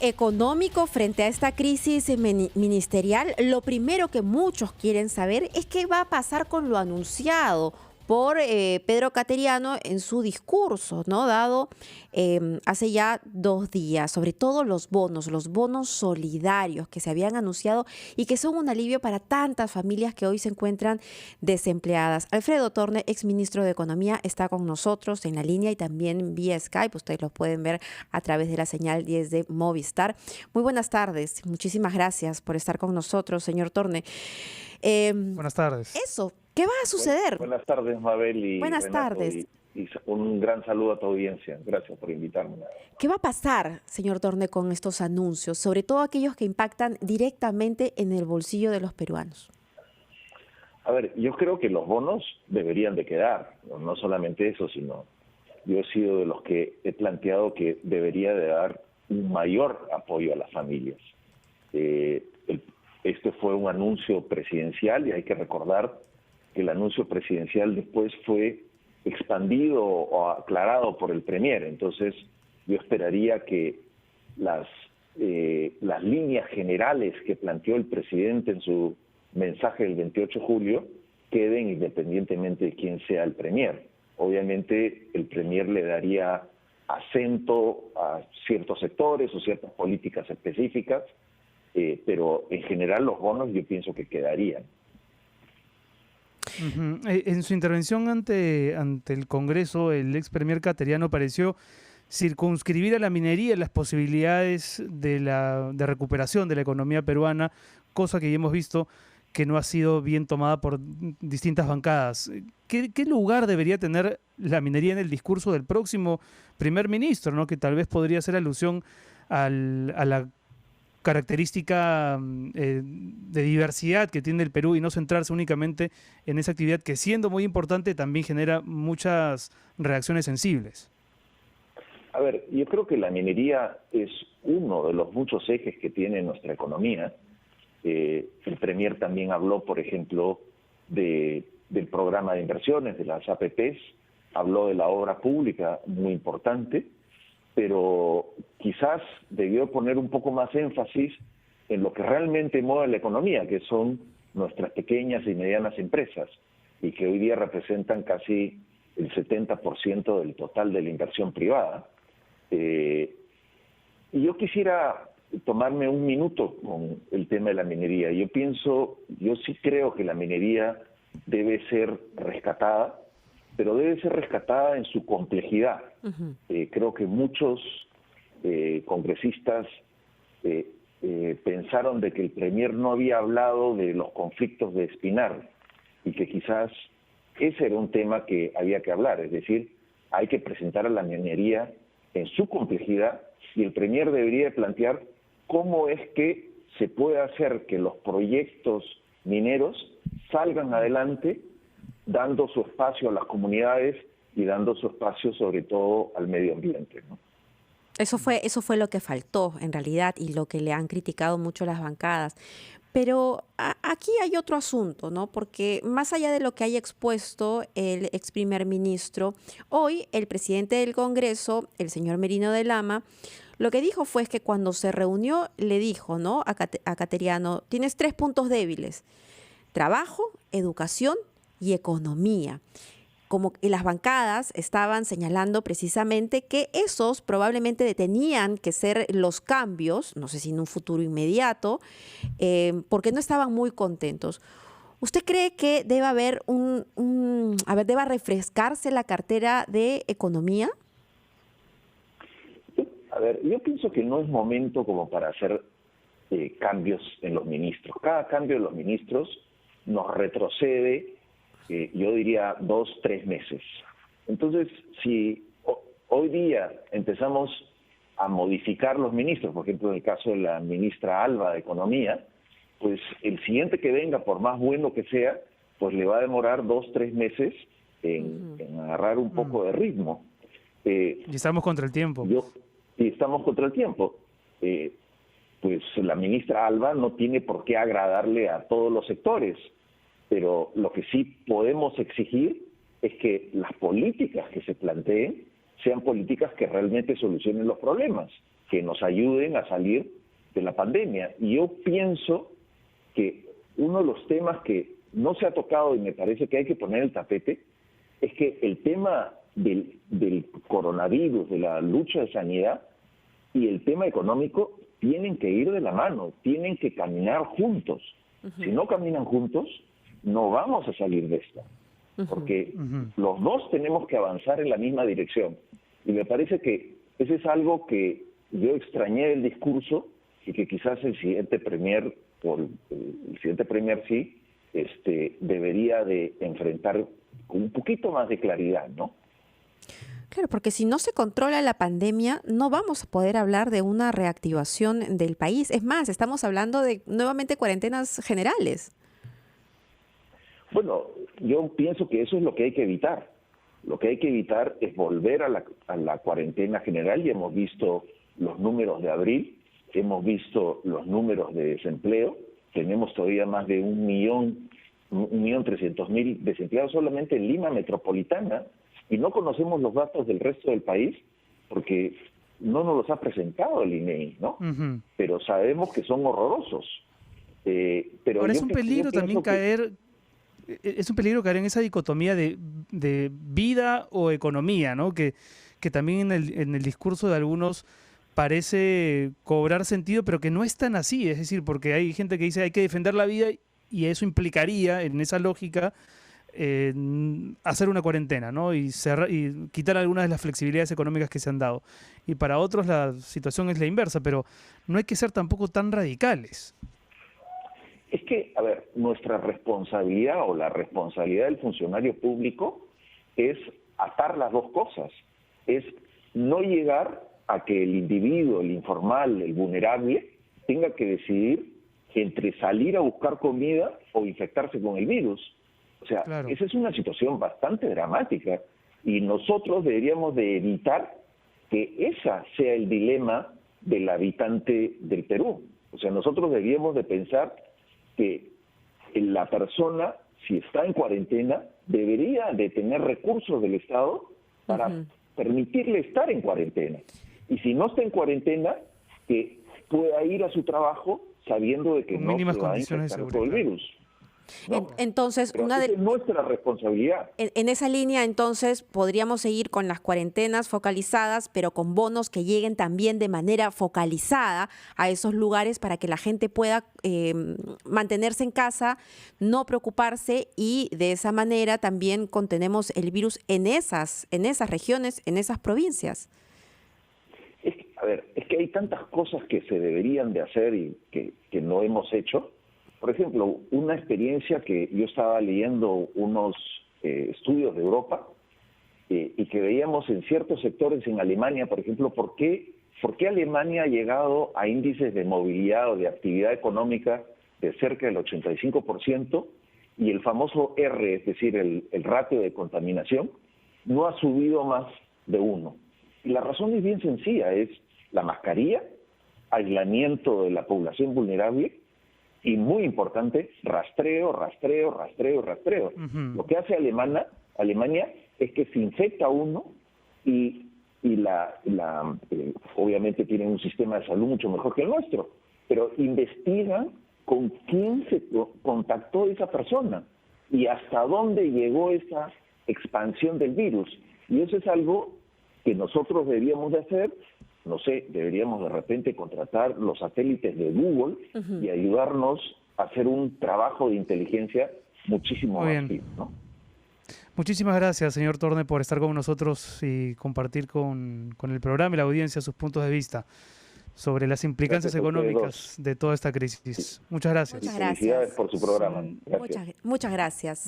económico frente a esta crisis ministerial, lo primero que muchos quieren saber es qué va a pasar con lo anunciado por Pedro Cateriano en su discurso, ¿no? Dado hace ya 2 días, sobre todo los bonos solidarios que se habían anunciado y que son un alivio para tantas familias que hoy se encuentran desempleadas. Alfredo Torne, exministro de Economía, está con nosotros en la línea y también vía Skype. Ustedes lo pueden ver a través de la señal 10 de Movistar. Muy buenas tardes. Muchísimas gracias por estar con nosotros, señor Torne. Buenas tardes. Eso, ¿qué va a suceder? Buenas tardes, Mabel y Buenas Renato, tardes. y un gran saludo a tu audiencia. Gracias por invitarme. ¿Qué va a pasar, señor Torne, con estos anuncios, sobre todo aquellos que impactan directamente en el bolsillo de los peruanos? A ver, yo creo que los bonos deberían de quedar, no solamente eso, sino yo he sido de los que he planteado que debería de dar un mayor apoyo a las familias. Este fue un anuncio presidencial y hay que recordar que el anuncio presidencial después fue expandido o aclarado por el Premier. Entonces, yo esperaría que las líneas generales que planteó el presidente en su mensaje del 28 de julio queden independientemente de quién sea el Premier. Obviamente, el Premier le daría acento a ciertos sectores o ciertas políticas específicas, pero en general los bonos yo pienso que quedarían. En su intervención ante el Congreso, el ex premier Cateriano pareció circunscribir a la minería las posibilidades de recuperación de la economía peruana, cosa que ya hemos visto que no ha sido bien tomada por distintas bancadas. ¿Qué lugar debería tener la minería en el discurso del próximo primer ministro, ¿no? Que tal vez podría hacer alusión a la característica de diversidad que tiene el Perú y no centrarse únicamente en esa actividad que, siendo muy importante, también genera muchas reacciones sensibles? A ver, yo creo que la minería es uno de los muchos ejes que tiene nuestra economía. El Premier también habló, por ejemplo, del programa de inversiones, de las APPs, habló de la obra pública, muy importante, pero quizás debió poner un poco más énfasis en lo que realmente mueve la economía, que son nuestras pequeñas y medianas empresas, y que hoy día representan casi el 70% del total de la inversión privada. Y yo quisiera tomarme un minuto con el tema de la minería. Yo sí creo que la minería debe ser rescatada, pero debe ser rescatada en su complejidad. Creo que muchos congresistas pensaron de que el Premier no había hablado de los conflictos de Espinar y que quizás ese era un tema que había que hablar, es decir, hay que presentar a la minería en su complejidad y el Premier debería plantear cómo es que se puede hacer que los proyectos mineros salgan adelante dando su espacio a las comunidades y dando su espacio sobre todo al medio ambiente, ¿no? Eso fue lo que faltó en realidad y lo que le han criticado mucho las bancadas. Pero aquí hay otro asunto, ¿no? Porque más allá de lo que haya expuesto el ex primer ministro, hoy el presidente del Congreso, el señor Merino de Lama, lo que dijo fue que cuando se reunió le dijo, ¿no?, a Cateriano, tienes 3 puntos débiles: trabajo, educación y economía. Como que las bancadas estaban señalando precisamente que esos probablemente tenían que ser los cambios, no sé si en un futuro inmediato, porque no estaban muy contentos. ¿Usted cree que debe haber deba refrescarse la cartera de economía? A ver, yo pienso que no es momento como para hacer cambios en los ministros. Cada cambio de los ministros nos retrocede, yo diría, 2, 3 meses. Entonces, si hoy día empezamos a modificar los ministros, por ejemplo, en el caso de la ministra Alba de Economía, pues el siguiente que venga, por más bueno que sea, pues le va a demorar 2, 3 meses en agarrar un poco de ritmo. Y estamos contra el tiempo. Y estamos contra el tiempo. Pues la ministra Alba no tiene por qué agradarle a todos los sectores, pero lo que sí podemos exigir es que las políticas que se planteen sean políticas que realmente solucionen los problemas. que nos ayuden a salir de la pandemia. Y yo pienso que uno de los temas que no se ha tocado y me parece que hay que poner el tapete es que el tema del coronavirus, de la lucha de sanidad y el tema económico tienen que ir de la mano, tienen que caminar juntos. Si no caminan juntos, no vamos a salir de esta, porque los dos tenemos que avanzar en la misma dirección. Y me parece que ese es algo que yo extrañé del discurso y que quizás el siguiente premier, sí, debería de enfrentar con un poquito más de claridad, ¿no? Claro, porque si no se controla la pandemia, no vamos a poder hablar de una reactivación del país. Es más, estamos hablando de nuevamente cuarentenas generales. Bueno, yo pienso que eso es lo que hay que evitar. Lo que hay que evitar es volver a la cuarentena general. Y hemos visto los números de abril, hemos visto los números de desempleo. Tenemos todavía más de 1.300.000 desempleados solamente en Lima metropolitana, y no conocemos los datos del resto del país porque no nos los ha presentado el INEI, ¿no? Pero sabemos que son horrorosos. Pero ahora es un peligro también caer en esa dicotomía de vida o economía, ¿no? Que también en el discurso de algunos parece cobrar sentido, pero que no es tan así. Es decir, porque hay gente que dice hay que defender la vida y eso implicaría, en esa lógica, hacer una cuarentena, ¿no? Y quitar algunas de las flexibilidades económicas que se han dado. Y para otros la situación es la inversa, pero no hay que ser tampoco tan radicales. Es que, a ver, nuestra responsabilidad o la responsabilidad del funcionario público es atar las dos cosas. Es no llegar a que el individuo, el informal, el vulnerable, tenga que decidir entre salir a buscar comida o infectarse con el virus. O sea, claro, esa es una situación bastante dramática y nosotros deberíamos de evitar que esa sea el dilema del habitante del Perú. O sea, nosotros deberíamos de pensar que la persona, si está en cuarentena, debería de tener recursos del Estado para permitirle estar en cuarentena. Y si no está en cuarentena, que pueda ir a su trabajo sabiendo de que con no mínimas se va a condiciones infectar por el virus. ¿No? Entonces, es nuestra responsabilidad. En esa línea, entonces, podríamos seguir con las cuarentenas focalizadas, pero con bonos que lleguen también de manera focalizada a esos lugares para que la gente pueda mantenerse en casa, no preocuparse, y de esa manera también contenemos el virus en esas regiones, en esas provincias. Es que hay tantas cosas que se deberían de hacer y que no hemos hecho. Por ejemplo, una experiencia que yo estaba leyendo unos estudios de Europa y que veíamos en ciertos sectores en Alemania, por ejemplo, ¿por qué Alemania ha llegado a índices de movilidad o de actividad económica de cerca del 85% y el famoso R, es decir, el ratio de contaminación, no ha subido más de 1? Y la razón es bien sencilla, es la mascarilla, aislamiento de la población vulnerable, y muy importante, rastreo. Lo que hace Alemania es que se infecta uno y obviamente tienen un sistema de salud mucho mejor que el nuestro, pero investigan con quién se contactó esa persona y hasta dónde llegó esa expansión del virus. Y eso es algo que nosotros deberíamos de hacer. No sé, deberíamos de repente contratar los satélites de Google y ayudarnos a hacer un trabajo de inteligencia muchísimo más fino, ¿no? Muchísimas gracias, señor Torne, por estar con nosotros y compartir con el programa y la audiencia sus puntos de vista sobre las implicancias económicas de toda esta crisis. Muchas gracias. Muchas gracias. Felicidades por su programa. Muchas gracias. Muchas gracias.